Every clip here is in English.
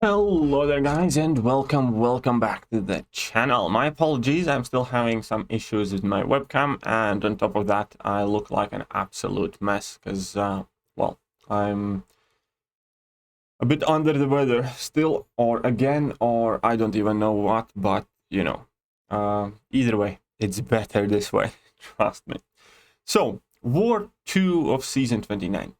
Hello there guys and welcome back to the channel. My apologies, I'm still having some issues with my webcam, and on top of that I look like an absolute mess because well, I'm a bit under the weather still, or again, or I don't even know what, but you know, either way it's better this way. Trust me. So War 2 of season 29,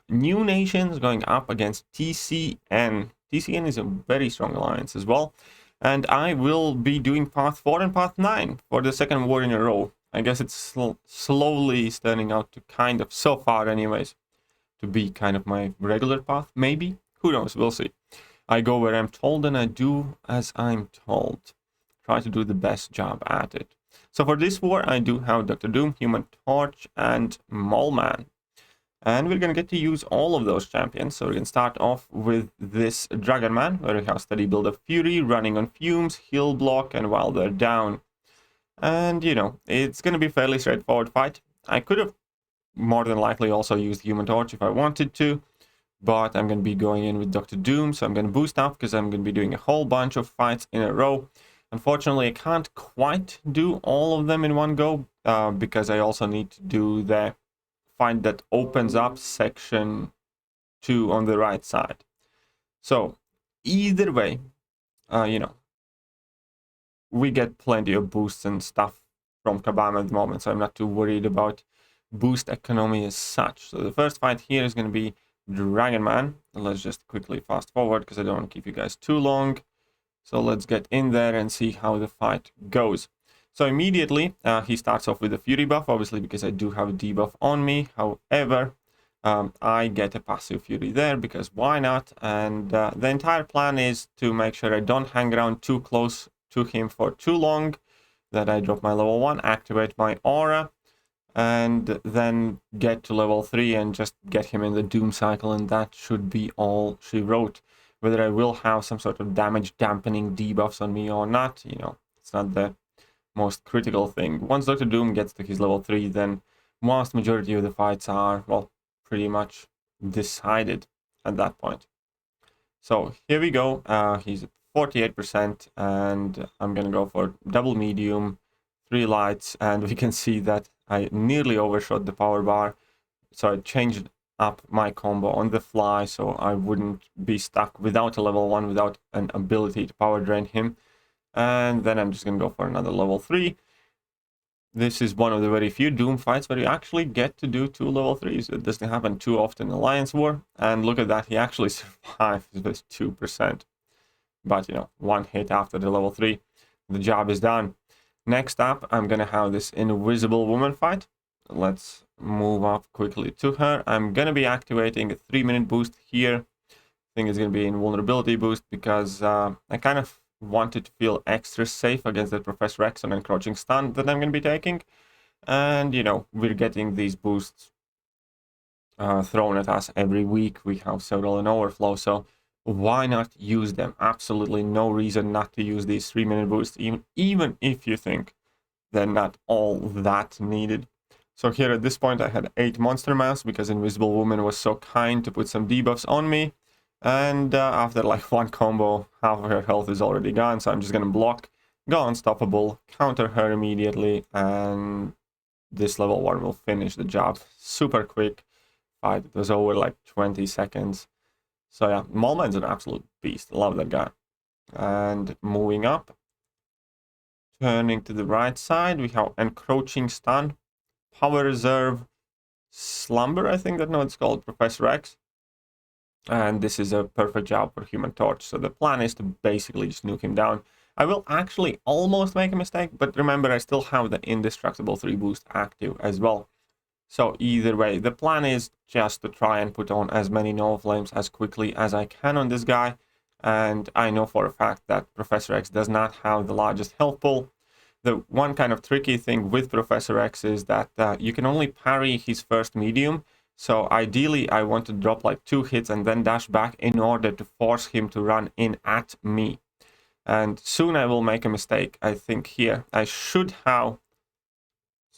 new nations going up against TCN. TCN is a very strong alliance as well, and I will be doing path 4 and path 9 for the second war in a row. I guess it's slowly turning out to kind of, so far anyways, to be kind of my regular path, maybe? Who knows, we'll see. I go where I'm told and I do as I'm told. Try to do the best job at it. So for this war I do have Dr. Doom, Human Torch, and Mole Man. And we're going to get to use all of those champions. So we're going to start off with this Dragon Man, where we have steady build of Fury, running on fumes, heal block, and while they're down. And, you know, it's going to be a fairly straightforward fight. I could have more than likely also used Human Torch if I wanted to, but I'm going to be going in with Dr. Doom, so I'm going to boost up because I'm going to be doing a whole bunch of fights in a row. Unfortunately, I can't quite do all of them in one go, because I also need to do the find that opens up section 2 on the right side. So either way, you know, we get plenty of boosts and stuff from Kabam at the moment, so I'm not too worried about boost economy as such. So the first fight here is going to be Dragon Man. Let's just quickly fast forward because I don't want to keep you guys too long. So let's get in there and see how the fight goes. So immediately he starts off with a Fury buff, obviously because I do have a debuff on me. However, I get a passive Fury there because why not? And the entire plan is to make sure I don't hang around too close to him for too long, that I drop my level 1, activate my aura, and then get to level 3 and just get him in the Doom cycle, and that should be all she wrote. Whether I will have some sort of damage dampening debuffs on me or not, you know, it's not the most critical thing. Once Dr. Doom gets to his level 3, then vast majority of the fights are, well, pretty much decided at that point. So here we go. He's at 48%, and I'm gonna go for double medium, 3 lights, and we can see that I nearly overshot the power bar, so I changed up my combo on the fly so I wouldn't be stuck without a level 1, without an ability to power drain him. And then I'm just going to go for another level 3. This is one of the very few Doom fights where you actually get to do 2 level 3s. It doesn't happen too often in Alliance War. And look at that, he actually survived with 2%. But, you know, 1 hit after the level 3. The job is done. Next up, I'm going to have this Invisible Woman fight. Let's move up quickly to her. I'm going to be activating a 3-minute boost here. I think it's going to be invulnerability boost because I kind of wanted to feel extra safe against the Professor X and encroaching stun that I'm going to be taking. And, you know, we're getting these boosts thrown at us every week. We have several in overflow, so why not use them? Absolutely no reason not to use these 3-minute boosts, even if you think they're not all that needed. So here at this point I had 8 Monster Mass because Invisible Woman was so kind to put some debuffs on me. And after like 1 combo, half of her health is already gone, so I'm just gonna block, go unstoppable, counter her immediately, and this level 1 will finish the job. Super quick fight. It was over like 20 seconds. So yeah, Mole Man's an absolute beast. Love that guy. And moving up, turning to the right side, we have Encroaching Stun, Power Reserve, Slumber, I think that no, it's called Professor X. And this is a perfect job for Human Torch. So the plan is to basically just nuke him down. I will actually almost make a mistake, but remember I still have the Indestructible 3 boost active as well. So either way, the plan is just to try and put on as many Nova Flames as quickly as I can on this guy. And I know for a fact that Professor X does not have the largest health pool. The one kind of tricky thing with Professor X is that you can only parry his first medium. So ideally, I want to drop like 2 hits and then dash back in order to force him to run in at me. And soon I will make a mistake. I think here I should have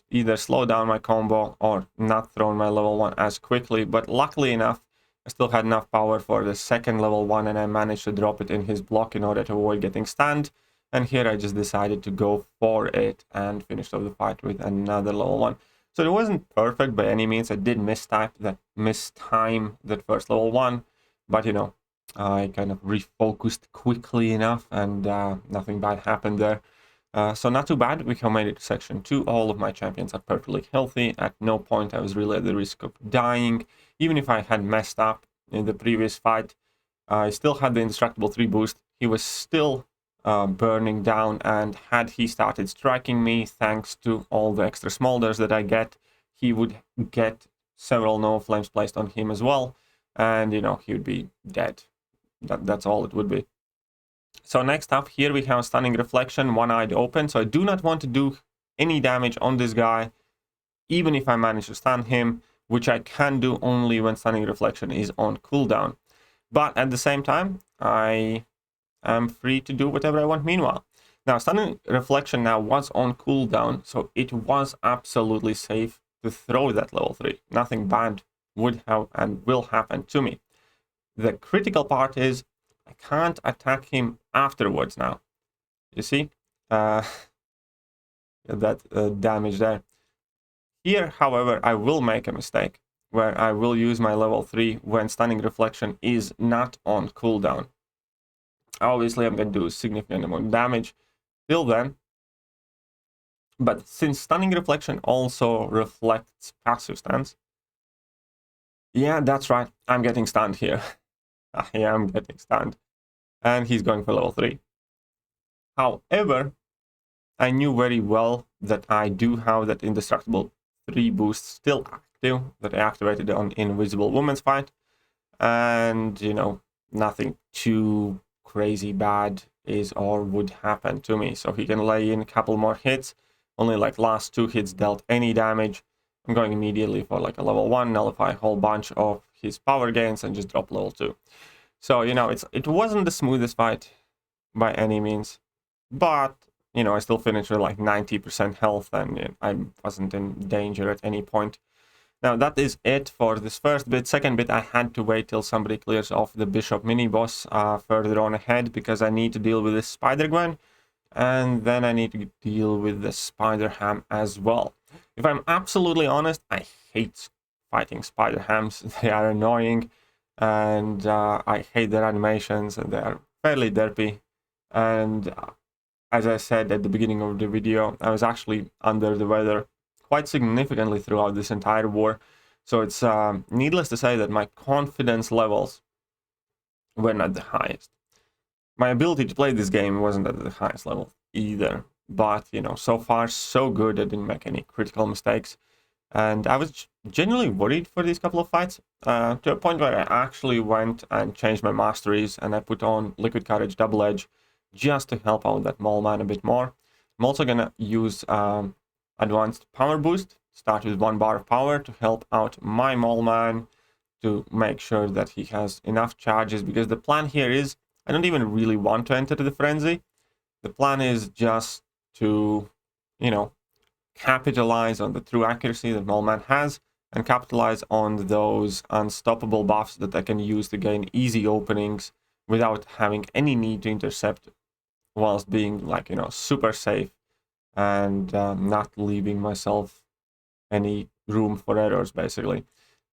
either slowed down my combo or not thrown my level 1 as quickly. But luckily enough, I still had enough power for the second level 1, and I managed to drop it in his block in order to avoid getting stunned. And here I just decided to go for it and finished off the fight with another level 1. So it wasn't perfect by any means. I did mistime that first level 1, but you know, I kind of refocused quickly enough, and nothing bad happened there. So not too bad. We have made it to section 2. All of my champions are perfectly healthy. At no point I was really at the risk of dying. Even if I had messed up in the previous fight, I still had the indestructible 3 boost. He was still burning down, and had he started striking me, thanks to all the extra smolders that I get, he would get several no flames placed on him as well, and you know, he would be dead. That's all it would be. So next up here we have Stunning Reflection, one-eyed open. So I do not want to do any damage on this guy, even if I manage to stun him, which I can do only when Stunning Reflection is on cooldown. But at the same time, I am free to do whatever I want meanwhile. Now, Stunning Reflection now was on cooldown, so it was absolutely safe to throw that level 3. Nothing bad would have and will happen to me. The critical part is I can't attack him afterwards now. You see? That damage there. Here, however, I will make a mistake, where I will use my level 3 when Stunning Reflection is not on cooldown. Obviously, I'm going to do a significant amount of damage till then. But since Stunning Reflection also reflects passive stance, yeah, that's right, I'm getting stunned here. I am getting stunned. And he's going for level 3. However, I knew very well that I do have that indestructible 3 boost still active that I activated on Invisible Woman's fight. And, you know, nothing too crazy bad is or would happen to me. So he can lay in a couple more hits. Only like last 2 hits dealt any damage. I'm going immediately for like a level 1, nullify a whole bunch of his power gains and just drop level 2. So, you know, it wasn't the smoothest fight by any means. But, you know, I still finished with like 90% health, and you know, I wasn't in danger at any point. Now, that is it for this first bit. Second bit, I had to wait till somebody clears off the Bishop mini-boss further on ahead, because I need to deal with this Spider-Gwen, and then I need to deal with the Spider-Ham as well. If I'm absolutely honest, I hate fighting Spider-Hams. They are annoying, and I hate their animations, and they are fairly derpy. And as I said at the beginning of the video, I was actually under the weather quite significantly throughout this entire war. So it's needless to say that my confidence levels were not the highest. My ability to play this game wasn't at the highest level either. But, you know, so far so good. I didn't make any critical mistakes. And I was genuinely worried for these couple of fights, to a point where I actually went and changed my masteries, and I put on Liquid Courage Double Edge just to help out that Mole Man a bit more. I'm also going to use Advanced Power Boost, start with 1 bar of power to help out my Mole Man, to make sure that he has enough charges, because the plan here is, I don't even really want to enter the frenzy. The plan is just to, you know, capitalize on the true accuracy that Mole Man has, and capitalize on those unstoppable buffs that I can use to gain easy openings without having any need to intercept, whilst being, like, you know, super safe and not leaving myself any room for errors, basically,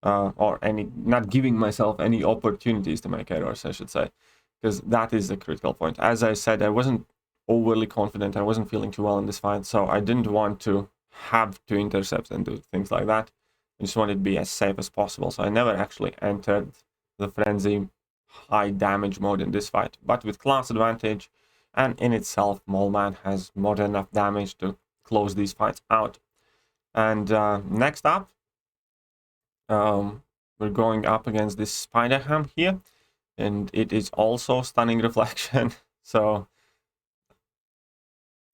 or not giving myself any opportunities to make errors, I should say, because that is the critical point. As I said, I wasn't overly confident. I wasn't feeling too well in this fight, so I didn't want to have to intercept and do things like that. I just wanted to be as safe as possible, so I never actually entered the frenzy high damage mode in this fight. But with class advantage, and in itself, Mole Man has more than enough damage to close these fights out. And next up, we're going up against this Spider-Ham here, and it is also Stunning Reflection. So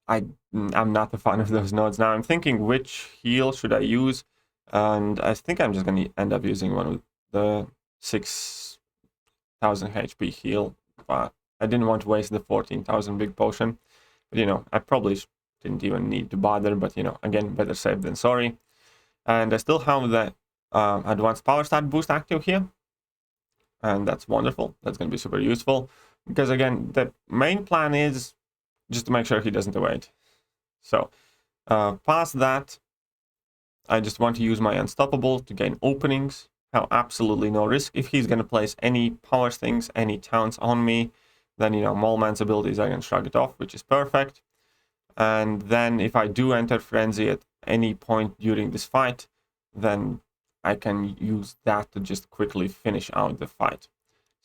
I'm not a fan of those nodes. Now I'm thinking, which heal should I use? And I think I'm just going to end up using one with the 6,000 HP heal. But I didn't want to waste the 14,000 big potion. But, you know, I probably didn't even need to bother. But, you know, again, better safe than sorry. And I still have the Advanced Power Start boost active here. and that's wonderful. That's going to be super useful, because again, the main plan is just to make sure he doesn't evade. So past that, I just want to use my unstoppable to gain openings, have absolutely no risk. If he's going to place any power things, any towns on me, then, you know, Mallman's abilities, I can shrug it off, which is perfect. And then if I do enter frenzy at any point during this fight, then I can use that to just quickly finish out the fight.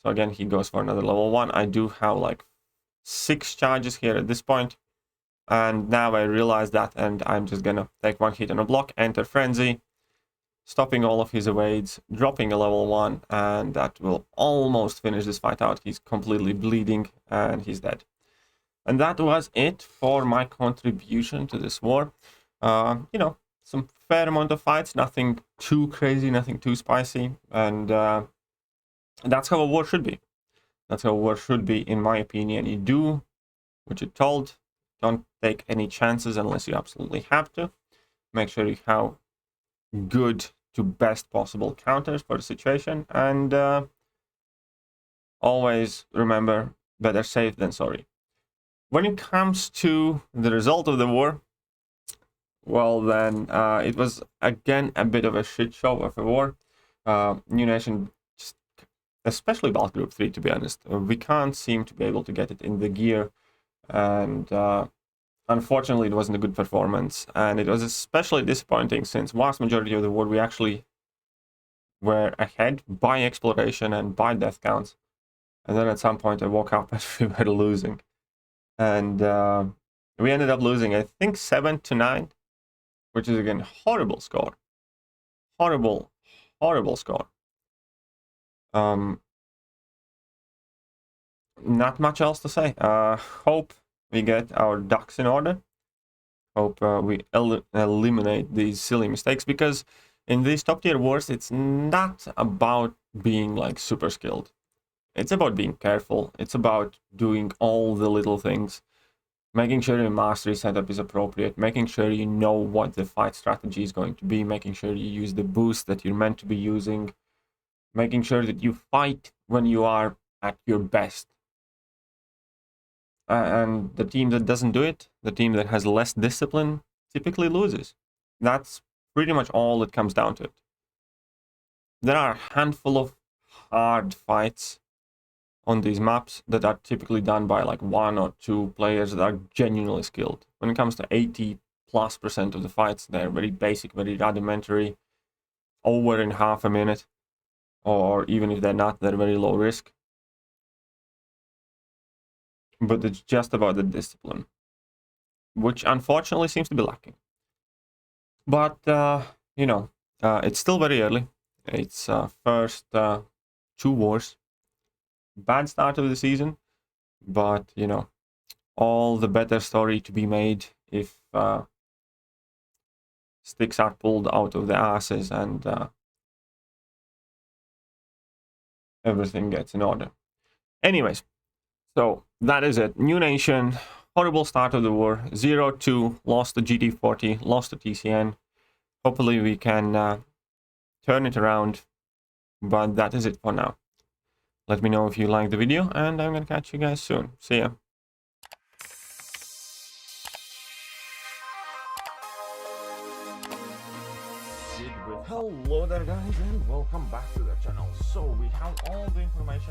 So again, he goes for another level 1. I do have like 6 charges here at this point. And now I realize that, and I'm just gonna take 1 hit on a block, enter frenzy, stopping all of his evades, dropping a level 1, and that will almost finish this fight out. He's completely bleeding, and he's dead. And that was it for my contribution to this war. You know, some fair amount of fights, nothing too crazy, nothing too spicy, and that's how a war should be. That's how a war should be, in my opinion. You do what you're told. Don't take any chances unless you absolutely have to. Make sure you have good to best possible counters for the situation, and always remember, better safe than sorry. When it comes to the result of the war, well then, it was again a bit of a shit show of a war. New Nation, just, especially Bulk Group 3, to be honest, we can't seem to be able to get it in the gear, and unfortunately it wasn't a good performance, and it was especially disappointing since vast majority of the war we actually were ahead by exploration and by death counts, and then at some point I woke up and we were losing, and we ended up losing, I think, 7-9, which is again horrible score. Horrible score. Not much else to say. Hope we get our ducks in order. Hope we eliminate these silly mistakes, because in these top tier wars, it's not about being like super skilled. It's about being careful. It's about doing all the little things, making sure your mastery setup is appropriate, making sure you know what the fight strategy is going to be, making sure you use the boost that you're meant to be using, making sure that you fight when you are at your best. And the team that doesn't do it, the team that has less discipline, typically loses. That's pretty much all it comes down to it. There are a handful of hard fights on these maps that are typically done by like 1 or 2 players that are genuinely skilled. When it comes to 80+% of the fights, they're very basic, very rudimentary, over in half a minute, or even if they're not, they're very low risk. But it's just about the discipline, which unfortunately seems to be lacking. But, you know, it's still very early. It's first 2 wars. Bad start of the season, but, you know, all the better story to be made if sticks are pulled out of the asses and everything gets in order. Anyways, so that is it. New Nation, horrible start of the war. 0-2, lost to GT40, lost to TCN. Hopefully we can turn it around, but that is it for now. Let me know if you liked the video, and I'm gonna catch you guys soon. See ya. Hello there guys, and welcome back to the channel. So we have all the information